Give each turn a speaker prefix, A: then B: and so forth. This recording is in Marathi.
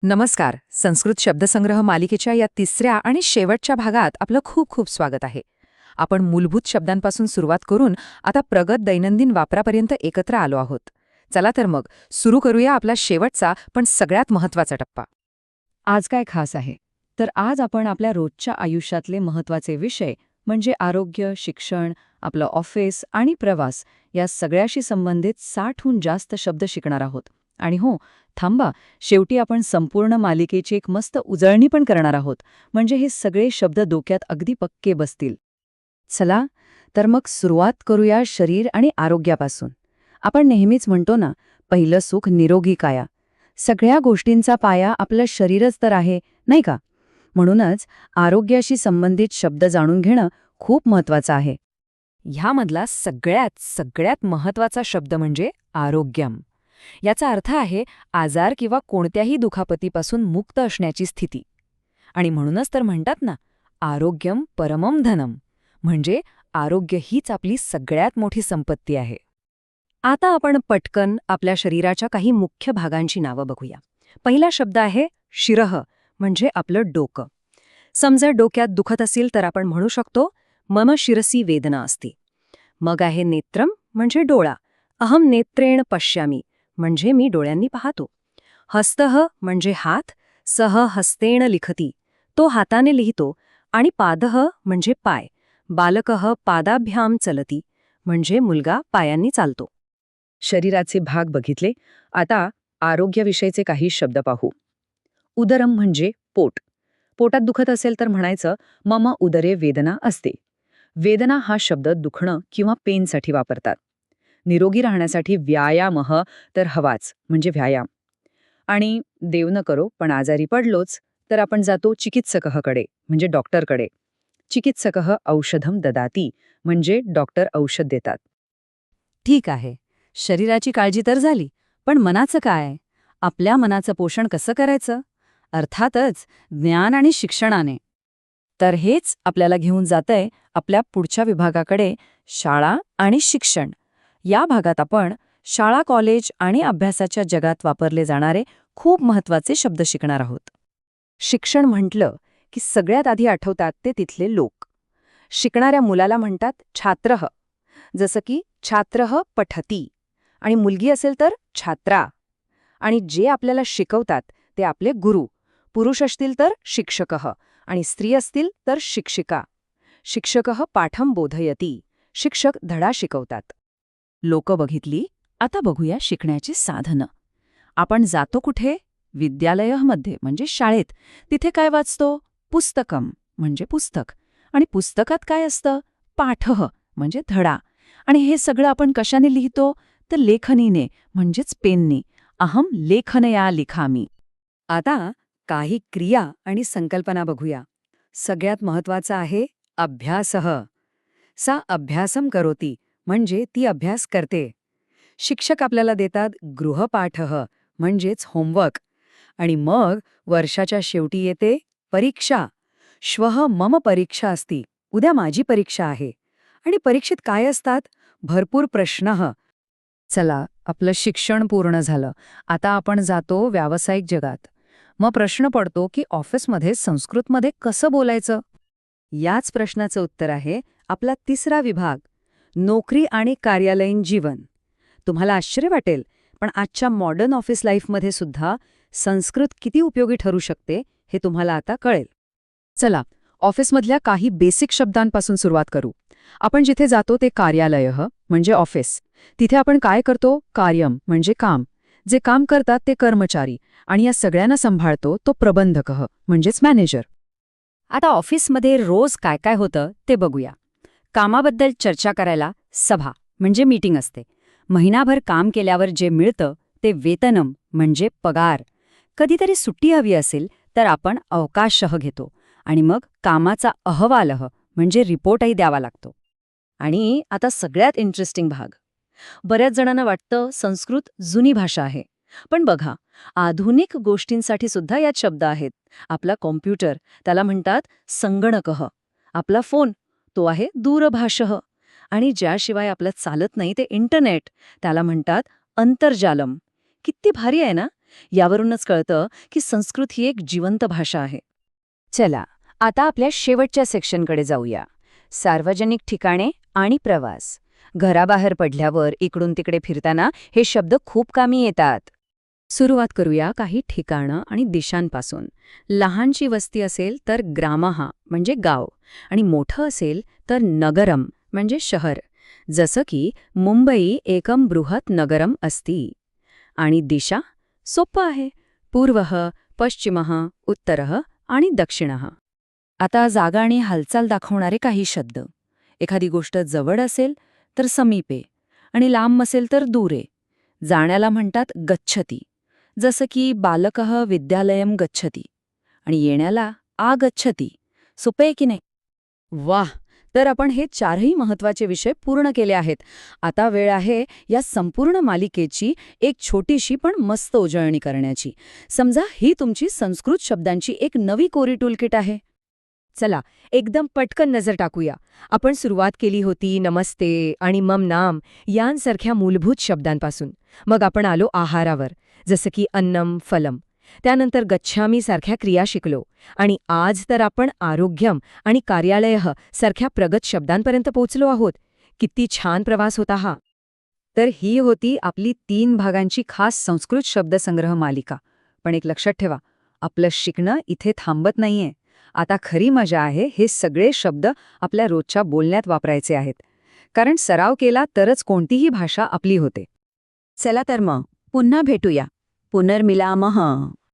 A: नमस्कार. संस्कृत शब्दसंग्रह मालिकेच्या या तिसऱ्या आणि शेवटच्या भागात आपलं खूप खूप स्वागत आहे. आपण मूलभूत शब्दांपासून सुरुवात करून आता प्रगत दैनंदिन वापरापर्यंत एकत्र आलो आहोत. चला तर मग सुरू करूया आपला शेवटचा पण सगळ्यात महत्त्वाचा टप्पा.
B: आज काय खास आहे? तर आज आपण आपल्या रोजच्या आयुष्यातले महत्त्वाचे विषय म्हणजे आरोग्य, शिक्षण, आपलं ऑफिस आणि प्रवास या सगळ्याशी संबंधित 60हून जास्त शब्द शिकणार आहोत. आणि हो, थांबा, शेवटी आपण संपूर्ण मालिकेची एक मस्त उजळणी पण करणार आहोत, म्हणजे हे सगळे शब्द डोक्यात अगदी पक्के बसतील. चला, तर मग सुरुवात करूया शरीर आणि आरोग्यापासून. आपण नेहमीच म्हणतो ना, पहिलं सुख निरोगी काया. सगळ्या गोष्टींचा पाया आपलं शरीरच तर आहे, नाही का? म्हणूनच आरोग्याशी संबंधित शब्द जाणून घेणं खूप महत्वाचं आहे.
A: ह्यामधला सगळ्यात महत्त्वाचा शब्द म्हणजे आरोग्यम. याचा अर्थ आहे आजार किंवा कोणत्याही दुखापतीपासून मुक्त असण्याची स्थिती. आणि म्हणूनच तर म्हणतात ना, आरोग्यम परमम धनम, म्हणजे आरोग्य हीच आपली सगळ्यात मोठी संपत्ती आहे. आता आपण पटकन आपल्या शरीराच्या काही मुख्य भागांची नावं बघूया. पहिला शब्द आहे शिरः, म्हणजे आपलं डोकं. समजा डोक्यात दुखत असेल तर आपण म्हणू शकतो मम शिरसी वेदना अस्ति. मग आहे नेत्रम, म्हणजे डोळा. अहम नेत्रेण पश्यामी, म्हणजे मी डोळ्यांनी पाहतो. हस्तः, म्हणजे हात. सह हस्तेण लिखती, तो हाताने लिहितो. आणि पादः, म्हणजे पाय. बालकः पादाभ्याम चलती, म्हणजे मुलगा पायांनी चालतो.
B: शरीराचे भाग बघितले, आता आरोग्याविषयीचे काही शब्द पाहू. उदरम म्हणजे पोट. पोटात दुखत असेल तर म्हणायचं मम उदरे वेदना असते. वेदना हा शब्द दुखणं किंवा पेनसाठी वापरतात. निरोगी राहण्यासाठी व्यायामः तर हवाच, म्हणजे व्यायाम. आणि देव न करो पण आजारी पडलोच तर आपण जातो चिकित्सककडे, म्हणजे डॉक्टरकडे. चिकित्सकः औषधम ददाती, म्हणजे डॉक्टर औषध देतात.
A: ठीक आहे, शरीराची काळजी तर झाली, पण मनाचं काय? आपल्या मनाचं पोषण कसं करायचं? अर्थातच ज्ञान आणि शिक्षणाने. तर हेच आपल्याला घेऊन जातंय आपल्या पुढच्या विभागाकडे, शाळा आणि शिक्षण. या भागात आपण शाळा, कॉलेज आणि अभ्यासाच्या जगात वापरले जाणारे खूप महत्त्वाचे शब्द शिकणार आहोत. शिक्षण म्हटलं की सगळ्यात आधी आठवतात ते तिथले लोक. शिकणाऱ्या मुलाला म्हणतात छात्रः, जसं की छात्रः पठती. आणि मुलगी असेल तर छात्रा. आणि जे आपल्याला शिकवतात ते आपले गुरु. पुरुष असतील तर शिक्षकः आणि स्त्री असतील तर शिक्षिका. शिक्षकः पाठम बोधयती, शिक्षक धडा शिकवतात. लोक बघितली, आता बघूया शिकण्याची साधनं. आपण जातो कुठे? विद्यालयामध्ये, म्हणजे शाळेत. तिथे काय वाचतो? पुस्तकम, म्हणजे पुस्तक. आणि पुस्तकात काय असतं? पाठः, म्हणजे धडा. आणि हे सगळं आपण कशाने लिहितो? तर लेखनीने, म्हणजेच पेनने. अहम लेखनया लिखामी. आता काही क्रिया आणि संकल्पना बघूया. सगळ्यात महत्वाचं आहे अभ्यासः. सा अभ्यासम करोती, म्हणजे ती अभ्यास करते. शिक्षक आपल्याला देतात गृहपाठः, म्हणजेच होमवर्क. आणि मग वर्षाच्या शेवटी येते परीक्षा. श्वः मम परीक्षा अस्ति, उद्या माझी परीक्षा आहे. आणि परीक्षेत काय असतात? भरपूर प्रश्न. चला, आपलं शिक्षण पूर्ण झालं. आता आपण जातो व्यावसायिक जगात. मग प्रश्न पडतो की ऑफिसमध्ये संस्कृतमध्ये कसं बोलायचं? याच प्रश्नाचं उत्तर आहे आपला तिसरा विभाग, नोकरी आणि कार्यालयीन जीवन. तुम्हाला आश्चर्य वाटेल, पण आजच्या मॉडर्न ऑफिस लाईफमध्ये सुद्धा संस्कृत किती उपयोगी ठरू शकते हे तुम्हाला आता कळेल. चला, ऑफिसमधल्या काही बेसिक शब्दांपासून सुरुवात करू. आपण जिथे जातो ते कार्यालयः, म्हणजे ऑफिस. तिथे आपण काय करतो? कार्यम, म्हणजे काम. जे काम करतात ते कर्मचारी. आणि या सगळ्यांना सांभाळतो तो प्रबंधकः, म्हणजेच मॅनेजर. आता ऑफिसमध्ये रोज काय काय होतं ते बघूया. कामाबद्दल चर्चा करायला सभा, म्हणजे मीटिंग असते. महिनाभर काम केल्यावर जे मिळतं ते वेतनम, म्हणजे पगार. कधीतरी सुट्टी हवी असेल तर आपण अवकाशः घेतो. आणि मग कामाचा अहवालः, म्हणजे रिपोर्टही द्यावा लागतो. आणि आता सगळ्यात इंटरेस्टिंग भाग. बऱ्याच जणांना वाटतं संस्कृत जुनी भाषा आहे. पण बघा, आधुनिक गोष्टींसाठी सुद्धा यात शब्द आहेत. आपला कॉम्प्युटर, त्याला म्हणतात संगणकः. आपला फोन, तो आहे दूरभाषः. आणि ज्याशिवाय आपलं चालत नाही ते इंटरनेट, त्याला म्हणतात अंतर्जालम. किती भारी आहे ना? यावरूनच कळतं की संस्कृत ही एक जिवंत भाषा आहे. चला, आता आपल्या शेवटच्या सेक्शनकडे जाऊया. सार्वजनिक ठिकाणे आणि प्रवास. घराबाहेर पडल्यावर इकडून तिकडे फिरताना हे शब्द खूप कामी येतात. सुरुवात करूया काही ठिकाणं आणि दिशांपासून. लहानची वस्ती असेल तर ग्रामः म्हणजे गाव, आणि मोठं असेल तर नगरम म्हणजे शहर. जसं की मुंबई एकम बृहत नगरम अस्ति. आणि दिशा? सोपं आहे. पूर्वः, पश्चिमः, उत्तरः आणि दक्षिणः. आता जागा आणि हालचाल दाखवणारे काही शब्द. एखादी गोष्ट जवळ असेल तर समीपे, आणि लांब असेल तर दूरे. जाण्याला म्हणतात गच्छति, जसं की बालकः विद्यालयम गच्छति, आणि येण्याला आगच्छति. सोपे आहे की नाही? वाह! तर आपण हे चारही महत्त्वाचे विषय पूर्ण केले आहेत. आता वेळ आहे या संपूर्ण मालिकेची एक छोटीशी पण मस्त उजळणी करण्याची. समजा ही तुमची संस्कृत शब्दांची एक नवी कोरी टूलकिट आहे.
B: चला, एकदम पटकन नजर टाकूया. आपण सुरुवात केली होती नमस्ते आणि मम नाम यांसारख्या मूलभूत शब्दांपासून. मग आपण आलो आहारावर, जसं की अन्नम फलम. त्यानंतर गच्छामी सारख्या क्रिया शिकलो. आणि आज तर आपण आरोग्यम आणि कार्यालयः सारख्या प्रगत शब्दांपर्यंत पोचलो आहोत. किती छान प्रवास होता हा. तर ही होती आपली 3 भागांची खास संस्कृत शब्दसंग्रह मालिका. पण एक लक्षात ठेवा, आपलं शिकणं इथे थांबत नाहीये. आता खरी मजा आहे हे सगळे शब्द आपल्या रोजच्या बोलण्यात वापरायचे आहेत. कारण सराव केला तरच कोणतीही भाषा आपली होते.
A: चला तर मग, पुन्हा भेटूया. पुनर्मिलामः.